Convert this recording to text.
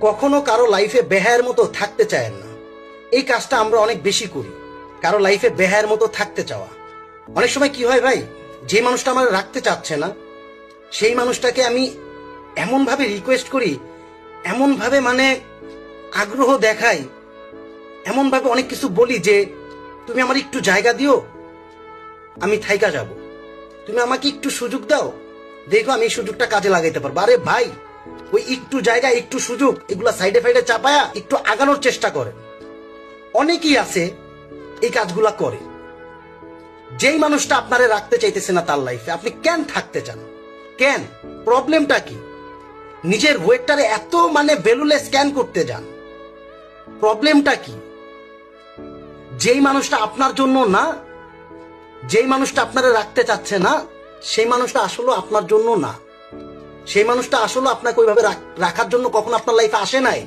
কখনো কারো লাইফে বেহায়ের মতো থাকতে চায়েন না। এই কাজটা আমরা অনেক বেশি করি, কারো লাইফে বেহায়ের মতো থাকতে চাওয়া। অনেক সময় কি হয় ভাই, যে মানুষটা আমার রাখতে চাচ্ছে না সেই মানুষটাকে আমি এমন ভাবে রিকোয়েস্ট করি, এমন ভাবে মানে আগ্রহ দেখাই, এমন ভাবে অনেক কিছু বলি যে তুমি আমার একটু জায়গা দিও, আমি থাইকা যাব, তুমি আমাকে একটু সুযোগ দাও, দেখো আমি এই সুযোগটা কাজে লাগাইতে পারবো। আরে ভাই, ওই একটু জায়গা, একটু সুযোগ, এগুলা সাইডে ফাইডে চাপায়া একটু আগানোর চেষ্টা করে। অনেকেই আছে এই কাজগুলা করে। যেই মানুষটা আপনারে রাখতে চাইতেছে না তার লাইফে, আপনি কেন থাকতে চান? কেন? প্রবলেমটা কি? নিজের ওয়েটটারে এত মানে ভ্যালুলেস স্ক্যান করতে যান, প্রবলেমটা কি? যেই মানুষটা আপনার জন্য না, যেই মানুষটা আপনারে রাখতে চাচ্ছে না, সেই মানুষটা আসলে আপনার জন্য না। সেই মানুষটা আসলে আপনাকে ওইভাবে রাখার জন্য কখনো আপনার লাইফে আসে নাই।